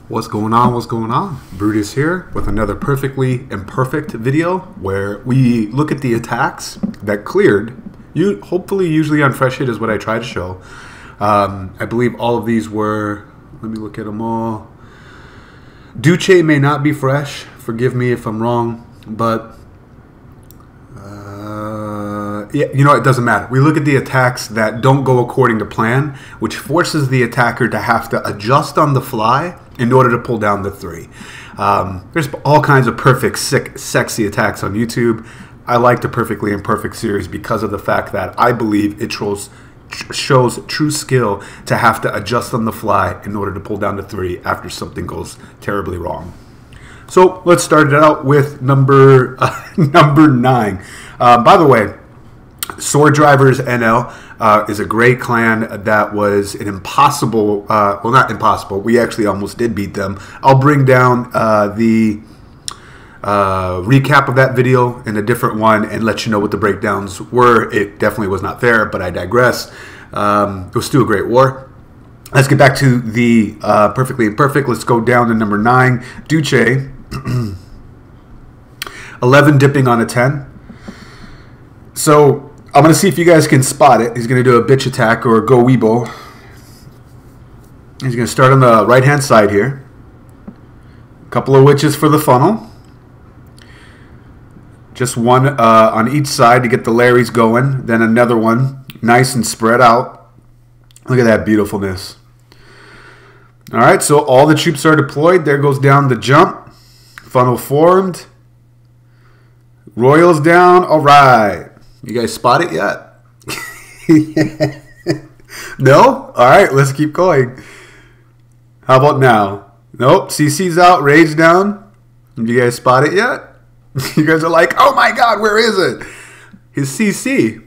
What's going on? What's going on? Brutus here with another perfectly imperfect video where we look at the attacks that cleared. Hopefully, usually on fresh hit is what I try to show. I believe all of these were. Let me look at them all. Duche may not be fresh. Forgive me if I'm wrong, but yeah, you know, it doesn't matter. We look at the attacks that don't go according to plan, which forces the attacker to have to adjust on the fly in order to pull down the 3. There's all kinds of perfect, sick, sexy attacks on YouTube. I like the Perfectly Imperfect series because of the fact that I believe it shows true skill to have to adjust on the fly in order to pull down the 3 after something goes terribly wrong. So let's start it out with number 9. By the way, Sword Drivers NL is a great clan that was an impossible, well, not impossible. We actually almost did beat them. I'll bring down the recap of that video in a different one and let you know what the breakdowns were. It definitely was not fair, but I digress. It was still a great war. Let's get back to the Perfectly Imperfect. Let's go down to number 9, Duche. 11 dipping on a 10. So I'm going to see if you guys can spot it. He's going to do a bitch attack or go weebo. He's going to start on the right-hand side here. A couple of witches for the funnel. Just one on each side to get the Larrys going. Then another one, nice and spread out. Look at that beautifulness. All right, so all the troops are deployed. There goes down the jump. Funnel formed. Royals down. All right. You guys spot it yet? No? All right, let's keep going. How about now? Nope. CC's out. Rage down. Did you guys spot it yet? You guys are like, oh my God, where is it? His CC.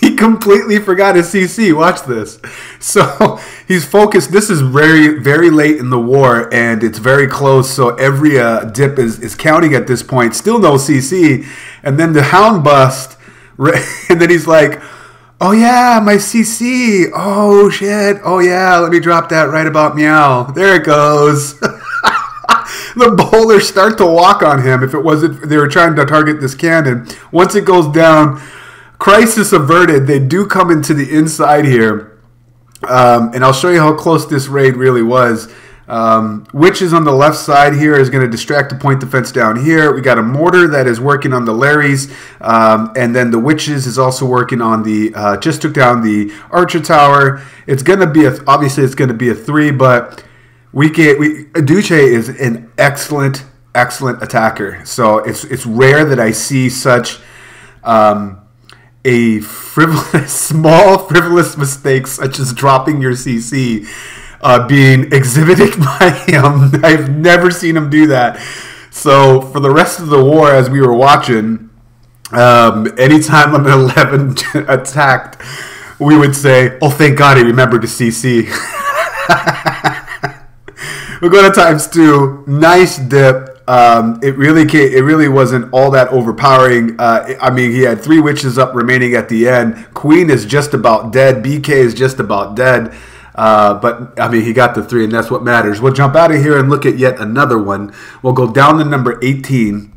He completely forgot his CC. Watch this. So he's focused. This is very, very late in the war, and it's very close. So every dip is counting at this point. Still no CC. And then the hound bust. And then he's like, oh yeah, my CC. Oh shit. Oh yeah, let me drop that right about meow. There it goes. The bowlers start to walk on him. If it wasn't, they were trying to target this cannon. Once it goes down, crisis averted. They do come into the inside here. And I'll show you how close this raid really was. Witches on the left side here is going to distract the point defense down here. We got a mortar that is working on the Larrys, and then the witches is also working on the just took down the archer tower. It's going to be obviously it's going to be a 3, but Duche is an excellent attacker. So it's rare that I see such a small frivolous mistake such as dropping your CC. Being exhibited by him. I've never seen him do that. So for the rest of the war, as we were watching, anytime an 11 attacked, we would say, oh, thank God he remembered to CC. We'll go to ×2. Nice dip. It really wasn't all that overpowering. I mean, he had 3 witches up remaining at the end. Queen is just about dead. BK is just about dead. But, I mean, he got the 3, and that's what matters. We'll jump out of here and look at yet another one. We'll go down to number 18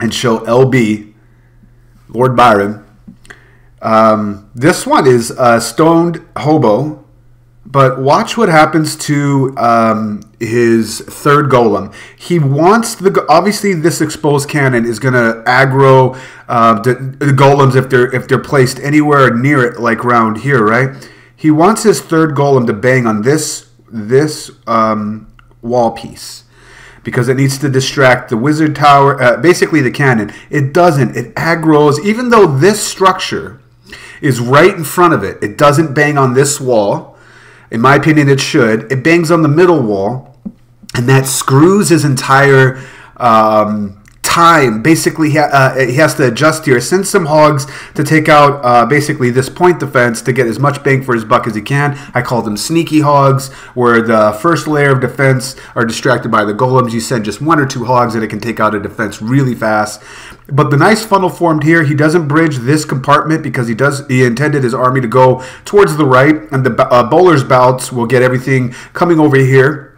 and show LB, Lord Byron. This one is Stoned Hobo, but watch what happens to his 3rd golem. He wants obviously this exposed cannon is going to aggro the golems if they're placed anywhere near it, like around here, right? He wants his 3rd golem to bang on this wall piece because it needs to distract the wizard tower, basically the cannon. It doesn't. It aggroes. Even though this structure is right in front of it, it doesn't bang on this wall. In my opinion, it should. It bangs on the middle wall, and that screws his entire time. Basically, he has to adjust here, send some hogs to take out basically this point defense to get as much bang for his buck as he can. I call them sneaky hogs, where the first layer of defense are distracted by the golems. You send just 1 or 2 hogs and it can take out a defense really fast. But the nice funnel formed here. He doesn't bridge this compartment because he intended his army to go towards the right, and the bowler's bouts will get everything coming over here.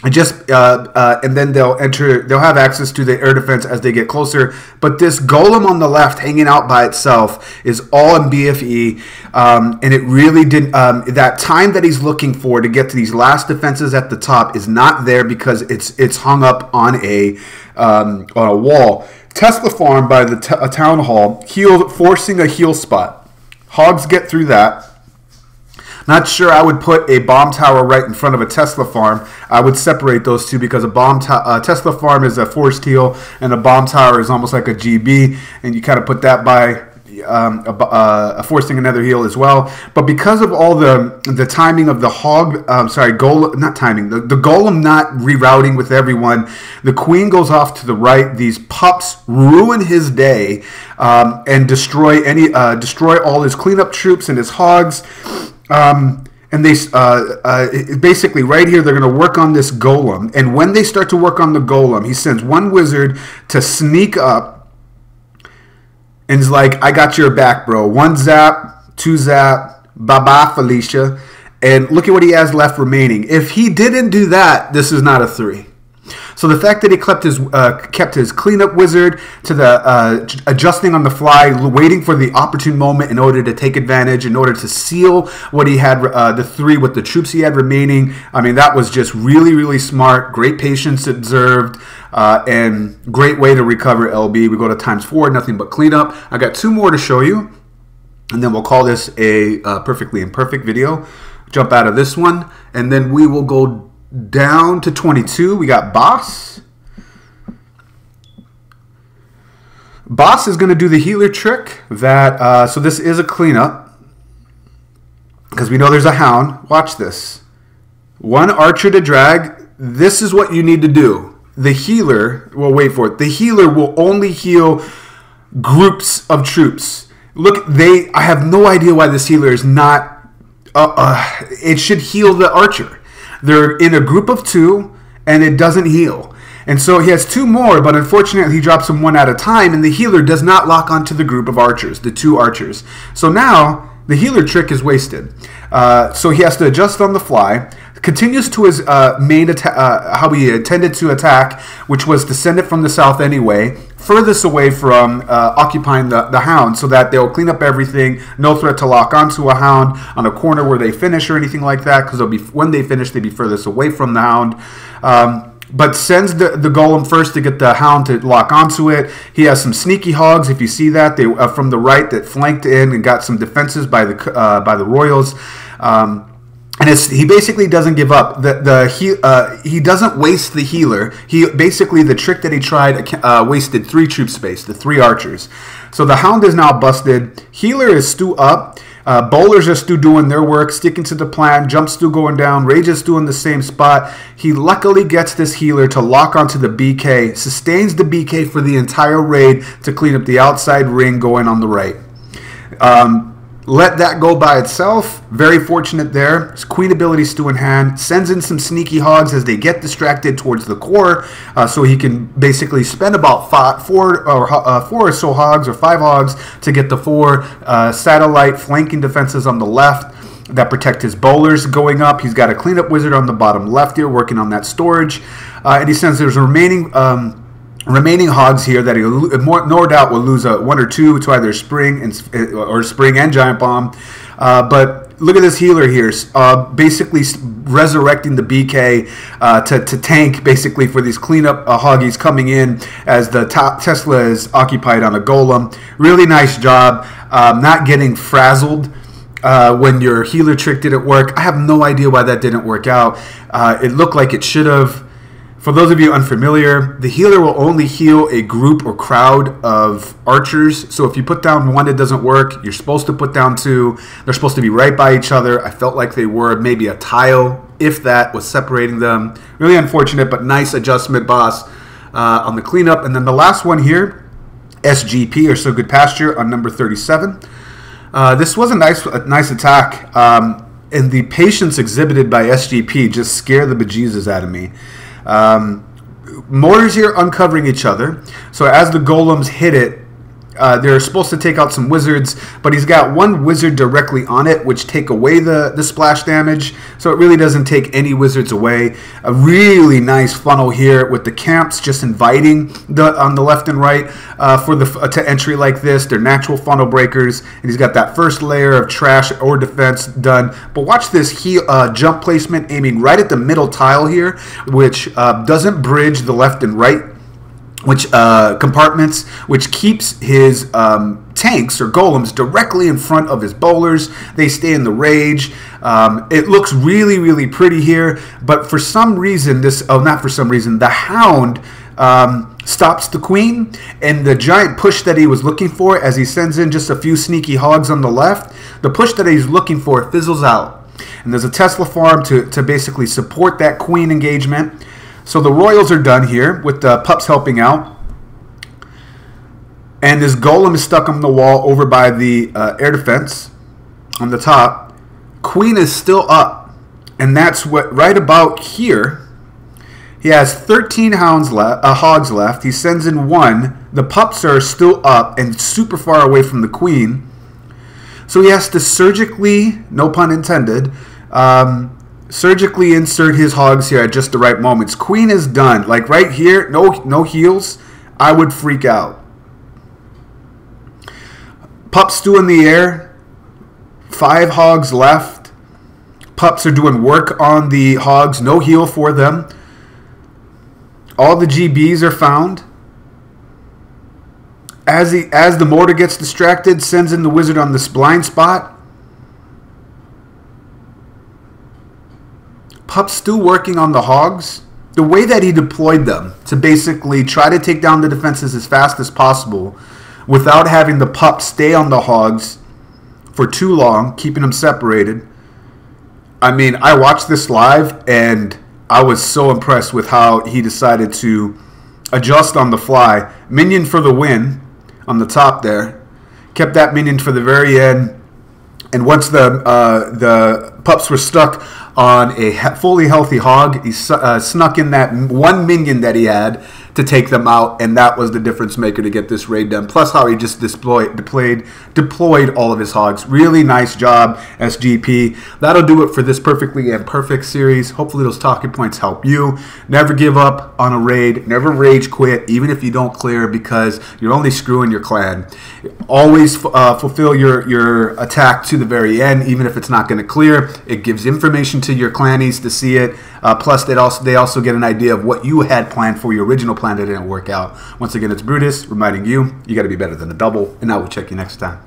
just and then they'll have access to the air defense as they get closer. But this golem on the left hanging out by itself is all in BFE, and it really didn't that time that he's looking for to get to these last defenses at the top is not there because it's hung up on a wall. Tesla farm by the town hall, forcing a heal spot. Hogs get through that. Not sure I would put a bomb tower right in front of a Tesla farm. I would separate those two because a Tesla farm is a forced heal and a bomb tower is almost like a GB, and you kind of put that by forcing another heal as well. But because of all the timing of the the golem not rerouting with everyone, the queen goes off to the right. These pups ruin his day and destroy all his cleanup troops and his hogs. And they basically right here they're going to work on this golem, and when they start to work on the golem, he sends one wizard to sneak up and is like, I got your back, bro. 1 zap, 2 zap, bye-bye, Felicia. And look at what he has left remaining. If he didn't do that, this is not a 3. So the fact that he kept his cleanup wizard to the adjusting on the fly, waiting for the opportune moment in order to take advantage, in order to seal what he had, the 3 with the troops he had remaining. I mean, that was just really, really smart. Great patience observed, and great way to recover LB. We go to ×4, nothing but cleanup. I got 2 more to show you, and then we'll call this a perfectly imperfect video. Jump out of this one, and then we will go down to 22. We got Boss. Boss is going to do the healer trick. So this is a cleanup because we know there's a hound. Watch this. 1 archer to drag. This is what you need to do. The healer, well, wait for it. The healer will only heal groups of troops. Look, I have no idea why this healer is not. It should heal the archer. They're in a group of 2, and it doesn't heal. And so he has 2 more, but unfortunately he drops them 1 at a time, and the healer does not lock onto the group of archers, the 2 archers. So now the healer trick is wasted. So he has to adjust on the fly. Continues to his main attack, how he intended to attack, which was to send it from the south anyway, furthest away from occupying the hound, so that they'll clean up everything. No threat to lock onto a hound on a corner where they finish or anything like that, because when they finish, they'll be furthest away from the hound. But sends the golem first to get the hound to lock onto it. He has some sneaky hogs, if you see that, they from the right that flanked in and got some defenses by the royals. And he basically doesn't give up. He doesn't waste the healer. The trick that he tried wasted 3 troop space, the 3 archers. So the hound is now busted. Healer is Stu up. Bowlers are still doing their work, sticking to the plan. Jump still going down. Rage is still in the same spot. He luckily gets this healer to lock onto the BK, sustains the BK for the entire raid to clean up the outside ring going on the right. Let that go by itself. Very fortunate there. His queen ability still in hand. Sends in some sneaky hogs as they get distracted towards the core, so he can basically spend about 4 or so hogs or 5 hogs to get the 4 satellite flanking defenses on the left that protect his bowlers going up. He's got a cleanup wizard on the bottom left here working on that storage, and he says there's remaining hogs here that he no doubt will lose 1 or 2 to either spring and giant bomb. But look at this healer here, basically resurrecting the BK to tank basically for these cleanup hoggies coming in as the top Tesla is occupied on a golem. Really nice job, not getting frazzled when your healer trick didn't work. I have no idea why that didn't work out. It looked like it should have. For those of you unfamiliar, the healer will only heal a group or crowd of archers. So if you put down 1, it doesn't work. You're supposed to put down 2. They're supposed to be right by each other. I felt like they were. Maybe a tile, if that, was separating them. Really unfortunate, but nice adjustment, boss, on the cleanup. And then the last one here, SGP, or So Good Pasture, on number 37. This was a nice attack. And the patience exhibited by SGP just scared the bejesus out of me. Mortars here uncovering each other. So as the golems hit it, They're supposed to take out some wizards, but he's got one wizard directly on it, which take away the splash damage. So it really doesn't take any wizards away. A really nice funnel here with the camps just inviting on the left and right to entry like this. They're natural funnel breakers, and he's got that first layer of trash or defense done. But watch this jump placement aiming right at the middle tile here, which doesn't bridge the left and right compartments, which keeps his tanks or golems directly in front of his bowlers. They stay in the rage. It looks really, really pretty here, but for some reason, the hound stops the queen, and the giant push that he was looking for, as he sends in just a few sneaky hogs on the left, the push that he's looking for fizzles out. And there's a Tesla farm to basically support that queen engagement. So the royals are done here with the pups helping out. And this golem is stuck on the wall over by the air defense on the top. Queen is still up. And that's what, right about here, he has 13 hogs left. He sends in one. The pups are still up and super far away from the queen. So he has to surgically, no pun intended, surgically insert his hogs here at just the right moments. Queen is done. Like right here, no heals. I would freak out. Pups still in the air. 5 hogs left. Pups are doing work on the hogs. No heal for them. All the GBs are found. As the mortar gets distracted, sends in the wizard on this blind spot. Pup's still working on the hogs. The way that he deployed them to basically try to take down the defenses as fast as possible without having the pup stay on the hogs for too long, keeping them separated. I mean, I watched this live and I was so impressed with how he decided to adjust on the fly. Minion for the win on the top there. Kept that minion for the very end. And once the pups were stuck on a fully healthy hog, he snuck in that one minion that he had to take them out, and that was the difference maker to get this raid done. Plus how he just deployed all of his hogs. Really nice job, SGP. That'll do it for this Perfectly Imperfect series. Hopefully those talking points help you. Never give up on a raid. Never rage quit, even if you don't clear, because you're only screwing your clan. Always fulfill your attack to the very end, even if it's not going to clear. It gives information to your clannies to see it. Plus, they also get an idea of what you had planned for your original plan that didn't work out. Once again, it's Brutus reminding you, you got to be better than a double, and I will check you next time.